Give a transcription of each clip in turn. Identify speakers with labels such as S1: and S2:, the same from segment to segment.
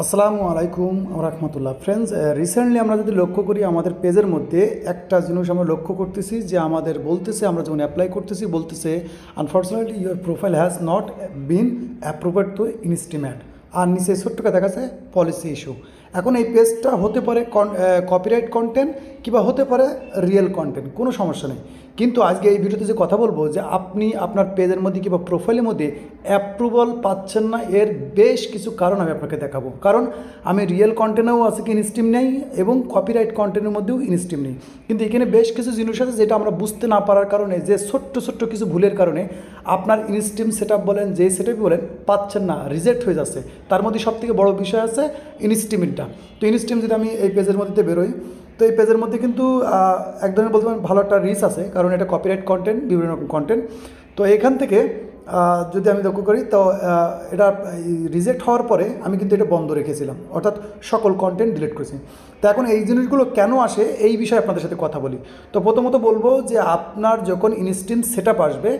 S1: আসসালামু আলাইকুম রহমতুল্লাহ friends, recently আমরা যদি লক্ষ্য করি আমাদের পেজের মধ্যে একটা জিনিস আমরা লক্ষ্য করতেছি যে আমাদের বলতেছে, আমরা যখন অ্যাপ্লাই করতেছি বলতেছে unfortunately your profile has not been approved to Instamart, আর নিচে ছোট্টকে দেখা যাচ্ছে পলিসি ইস্যু। এখন এই পেজটা হতে পারে কপিরাইট কন্টেন্ট কিংবা হতে পারে রিয়েল কন্টেন্ট, কোনো সমস্যা নেই। কিন্তু আজকে এই ভিডিওতে যে কথা বলবো যে আপনি আপনার পেজের মধ্যে কিংবা প্রোফাইলের মধ্যে অ্যাপ্রুভাল পাচ্ছেন না, এর বেশ কিছু কারণ আমি আপনাকে দেখাবো। কারণ আমি রিয়েল কন্টেন্টেও আছে কি ইনস্টিম নেই এবং কপিরাইট কন্টেন্টের মধ্যেও ইনস্টিম নেই, কিন্তু এখানে বেশ কিছু জিনিস আছে যেটা আমরা বুঝতে না পারার কারণে, যে ছোট্ট ছোট্ট কিছু ভুলের কারণে আপনার ইনস্টিম সেট আপ বলেন, যে সেট আপ বলেন পাচ্ছেন না, রিজেক্ট হয়ে যাচ্ছে। তার মধ্যে সবথেকে বড় বিষয় আছে ইনস্টিমটা। তো ইনস্টিম যদি আমি এই পেজের মধ্যে বেরোই, তো এই পেজের মধ্যে কিন্তু এক ধরনের বলতে পারেন ভালো একটা রিচ আছে, কারণ এটা কপিরাইট কন্টেন্ট, বিভিন্ন রকম কন্টেন্ট। তো এখান থেকে যদি আমি লক্ষ্য করি, তো এটা রিজেক্ট হওয়ার পরে আমি কিন্তু এটা বন্ধ রেখেছিলাম, অর্থাৎ সকল কন্টেন্ট ডিলিট করেছি। তো এখন এই জিনিসগুলো কেন আসে এই বিষয়ে আপনাদের সাথে কথা বলি। তো প্রথমত বলবো যে আপনার যখন ইনস্টিম সেট আপ আসবে,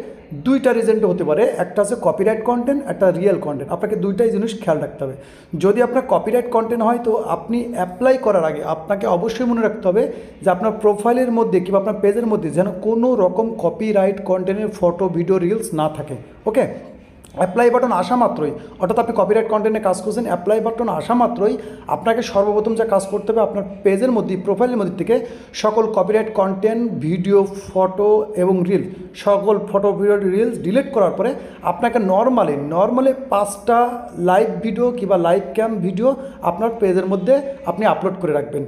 S1: দুইটা রিজেন্ট হতে পারে, একটা আছে কপিরাইট কন্টেন্ট, একটা রিয়েল কন্টেন্ট। আপনাকে দুইটাই জিনিস খেয়াল রাখতে হবে। যদি আপনার কপিরাইট কন্টেন্ট হয় তো আপনি অ্যাপ্লাই করার আগে আপনাকে অবশ্যই মনে রাখতে হবে যে আপনার প্রোফাইলের মধ্যে কিংবা আপনার পেজের মধ্যে যেন কোনো রকম কপিরাইট কন্টেন্টের ফটো, ভিডিও, রিলস না থাকে। ওকে, অ্যাপ্লাই বাটন আসা মাত্রই, অর্থাৎ আপনি কপিরাইট কন্টেন্টে কাজ করছেন, অ্যাপ্লাই বাটন আসা মাত্রই আপনাকে সর্বপ্রথম যা কাজ করতে হবে, আপনার পেজের মধ্যে, প্রোফাইলের মধ্যে থেকে সকল কপিরাইট কন্টেন্ট, ভিডিও, ফটো এবং রিল, সকল ফটো, ভিডিও, রিলস ডিলিট করার পরে আপনাকে নর্মালি 5টা লাইভ ভিডিও কিংবা লাইভ ক্যাম ভিডিও আপনার পেজের মধ্যে আপনি আপলোড করে রাখবেন।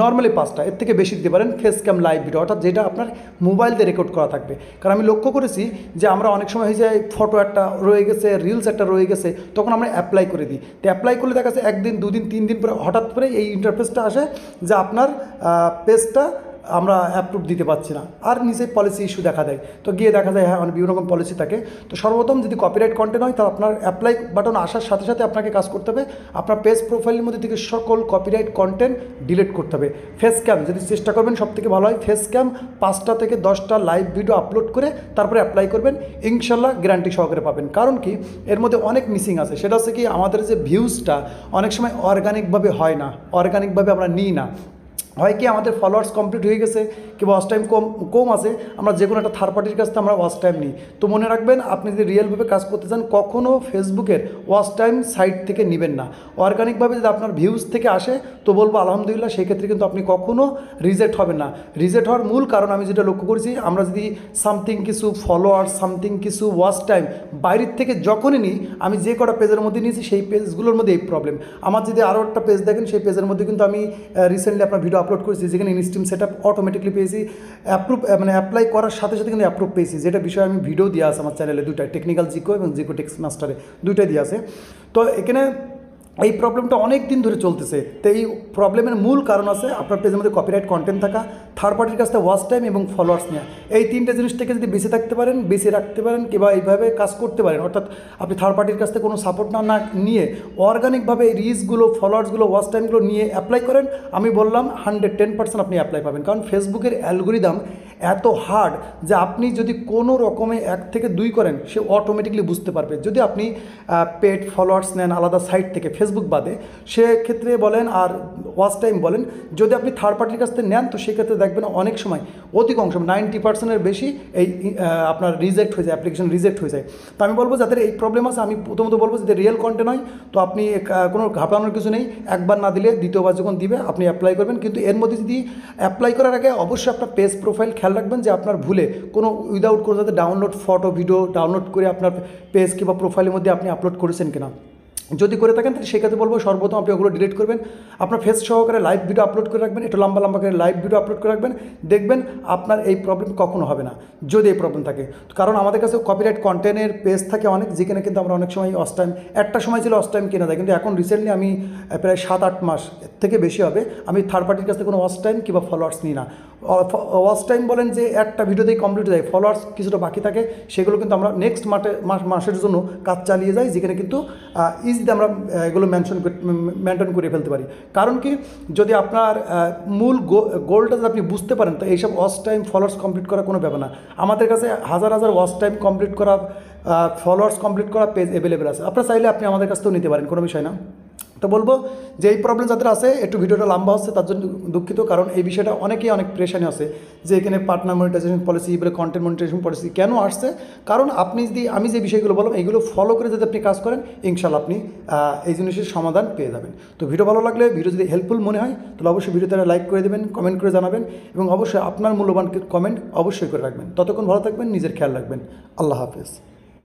S1: নর্মালি 5টা, এর থেকে বেশি দিতে পারেন ফেস ক্যাম লাইভ ভিডিও, অর্থাৎ যেটা আপনার মোবাইল দিয়ে রেকর্ড করা থাকবে। কারণ আমি লক্ষ্য করেছি যে আমরা অনেক সময় হয়ে যায় ফটো একটা রয়ে গেছে, রিলস একটা রয়ে গেছে, তখন আমরা অ্যাপ্লাই করে দিই। তো অ্যাপ্লাই করলে দেখা যাচ্ছে 1 দিন 2 দিন 3 দিন পরে হঠাৎ করে এই ইন্টারফেসটা আসে যে আপনার পেজটা আমরা অ্যাপ্রুভ দিতে পারছি না, আর নিচে পলিসি ইস্যু দেখা দেয়। তো গিয়ে দেখা যায় হ্যাঁ অনেক বিভিন্ন রকম পলিসি থাকে। তো সর্বপ্রথম যদি কপিরাইট কন্টেন্ট হয়, তো আপনার অ্যাপ্লাই বাটন আসার সাথে সাথে আপনাকে কাজ করতে হবে, আপনার পেজ প্রোফাইলের মধ্যে থেকে সকল কপিরাইট কন্টেন্ট ডিলিট করতে হবে। ফেস ক্যাম যদি চেষ্টা করবেন সবথেকে ভালো হয়, ফেস ক্যাম 5টা থেকে 10টা লাইভ ভিডিও আপলোড করে তারপরে অ্যাপ্লাই করবেন, ইনশাল্লাহ গ্যারান্টি সহকারে পাবেন। কারণ কি, এর মধ্যে অনেক মিসিং আছে। সেটা হচ্ছে কি, আমাদের যে ভিউজটা অনেক সময় অর্গানিকভাবে হয় না, অর্গানিকভাবে আমরা নিই না। হয় কি, আমাদের ফলোয়ার্স কমপ্লিট হয়ে গেছে কিংবা ওয়াচ টাইম কম আছে, আমরা যে কোনো একটা থার্ড পার্টির কাছ থেকে আমরা ওয়াচ টাইম নিই। তো মনে রাখবেন, আপনি যদি রিয়েলভাবে কাজ করতে চান কখনও ফেসবুকের ওয়াচ টাইম সাইট থেকে নেবেন না। অর্গানিকভাবে যদি আপনার ভিউজ থেকে আসে তো বলবো আলহামদুলিল্লাহ, সেই ক্ষেত্রে কিন্তু আপনি কখনও রিজেক্ট হবেন না। রিজেক্ট হওয়ার মূল কারণ আমি যেটা লক্ষ্য করেছি, আমরা যদি সামথিং কিছু ফলোয়ার্স, সামথিং কিছু ওয়াচ টাইম বাইরের থেকে যখনই নিই, আমি যে কটা পেজের মধ্যে নিয়েছি সেই পেজগুলোর মধ্যে এই প্রবলেম। আমার যদি আরও একটা পেজ দেখেন, সেই পেজের মধ্যে কিন্তু আমি রিসেন্টলি আপনার ভিডিও আপলোড করেছি যেখানে ইনস্টিম সেট আপ অটোমেটিকলি পেয়েছি, অ্যাপ্লাই করার সাথে সাথে কিন্তু অ্যাপ্রুভ পেয়েছি, যেটা বিষয়ে আমি ভিডিও দিয়ে আছে আমার চ্যানেলে, দুটাই, টেকনিক্যাল জিকো এবং জিকো টেক্স মাস্টারে, দুইটাই দিয়ে আছে। তো এখানে এই প্রবলেমটা অনেক দিন ধরে চলতেছে। তো এই প্রবলেমের মূল কারণ আছে আপনার পেজের মধ্যে কপিরাইট কন্টেন্ট থাকা, থার্ড পার্টির কাছ থেকে ওয়াচ টাইম এবং ফলোয়ার্স নেওয়া। এই 3টে জিনিস থেকে যদি বেঁচে থাকতে পারেন, বেঁচে রাখতে পারেন কিংবা এইভাবে কাজ করতে পারেন, অর্থাৎ আপনি থার্ড পার্টির কাছ থেকে কোনো সাপোর্ট না নিয়ে অর্গানিকভাবে এই রিচগুলো, ফলোয়ার্সগুলো, ওয়াচ টাইমগুলো নিয়ে অ্যাপ্লাই করেন, আমি বললাম 110% আপনি অ্যাপ্লাই পাবেন। কারণ ফেসবুকের অ্যালগোরিদম এত হার্ড যে আপনি যদি কোনো রকমে 1 থেকে 2 করেন, সে অটোমেটিকলি বুঝতে পারবে। যদি আপনি পেড ফলোয়ার্স নেন আলাদা সাইট থেকে, ফেসবুক বাদে, সেক্ষেত্রে বলেন আর ওয়াচ টাইম বলেন, যদি আপনি থার্ড পার্টির কাছ থেকে নেন তো সেক্ষেত্রে দেখবেন অনেক সময়, অধিকাংশ 90%-এর বেশি এই আপনার রিজেক্ট হয়ে যায়, অ্যাপ্লিকেশন রিজেক্ট হয়ে যায়। তো আমি বলবো যাদের এই প্রবলেম আছে, আমি প্রথমত বলবো যদি রিয়েল কন্টেন্ট হয় তো আপনি কোনো ঘাবড়ানোর কিছু নেই, একবার না দিলে দ্বিতীয়বার যখন দিবে আপনি অ্যাপ্লাই করবেন। কিন্তু এর মধ্যে যদি অ্যাপ্লাই করার আগে অবশ্যই আপনার পেজ প্রোফাইল খেয়াল রাখবেন যে আপনার ভুলে কোনো উইদাউট কোনো যাতে ডাউনলোড ফটো, ভিডিও ডাউনলোড করে আপনার পেজ কিংবা প্রোফাইলের মধ্যে আপনি আপলোড করেছেন কিনা। যদি করে থাকেন তাহলে সেক্ষেত্রে বলবো সর্বপ্রথম আপনি ওগুলো ডিলিট করবেন, আপনার ফেস সহকারে লাইভ ভিডিও আপলোড করে রাখবেন, একটু লম্বা করে লাইভ ভিডিও আপলোড করে রাখবেন, দেখবেন আপনার এই প্রবলেম কখনো হবে না যদি এই প্রবলেম থাকে। কারণ আমাদের কাছে কপিরাইট কন্টেন্টের পেজ থাকে অনেক, যেখানে কিন্তু আমরা অনেক সময় ওয়াচ টাইম, একটা সময় ছিল ওয়াচ টাইম কেনা যায়, কিন্তু এখন রিসেন্টলি আমি প্রায় 7-8 মাস থেকে বেশি হবে আমি থার্ড পার্টির কাছ থেকে কোনো ওয়াচ টাইম কিংবা ফলোয়ার্স নিই না। ওয়াচ টাইম বলেন যে একটা ভিডিওতেই কমপ্লিট হয়ে যায়, ফলোয়ার্স কিছুটা বাকি থাকে, সেগুলো কিন্তু আমরা নেক্সট মাসের জন্য কাজ চালিয়ে যাই, যেখানে কিন্তু ইজিতে আমরা এগুলো মেনটেন করে ফেলতে পারি। কারণ কি, যদি আপনার মূল গোলটা যদি আপনি বুঝতে পারেন তো এইসব ওয়াচ টাইম, ফলোয়ার্স কমপ্লিট করা কোনো ব্যাপার না। আমাদের কাছে হাজার ওয়াচ টাইম কমপ্লিট করা, ফলোয়ার্স কমপ্লিট করা পেজ অ্যাভেলেবেল আছে, আপনারা চাইলে আপনি আমাদের কাছ থেকেও নিতে পারেন, কোনো বিষয় না। তো বলবো যে এই প্রবলেম যাদের আছে, একটু ভিডিওটা লম্বা হচ্ছে তার জন্য দুঃখিত, কারণ এই বিষয়টা অনেকেই অনেক প্রেশানি আছে যে এখানে পার্টনার মনিটাইজেশন পলিসি, এবারে কন্টেন্ট মনিটাইজেশন পলিসি কেন আসছে। কারণ আপনি যদি আমি যে বিষয়গুলো বললাম এইগুলো ফলো করে যদি আপনি কাজ করেন, ইনশাল্লাহ আপনি এই জিনিসের সমাধান পেয়ে যাবেন। তো ভিডিও ভালো লাগলে, ভিডিও যদি হেল্পফুল মনে হয় তাহলে অবশ্যই ভিডিওতে লাইক করে দেবেন, কমেন্ট করে জানাবেন এবং অবশ্যই আপনার মূল্যবান কমেন্ট অবশ্যই করে রাখবেন। ততক্ষণ ভালো থাকবেন, নিজের খেয়াল রাখবেন। আল্লাহ হাফেজ।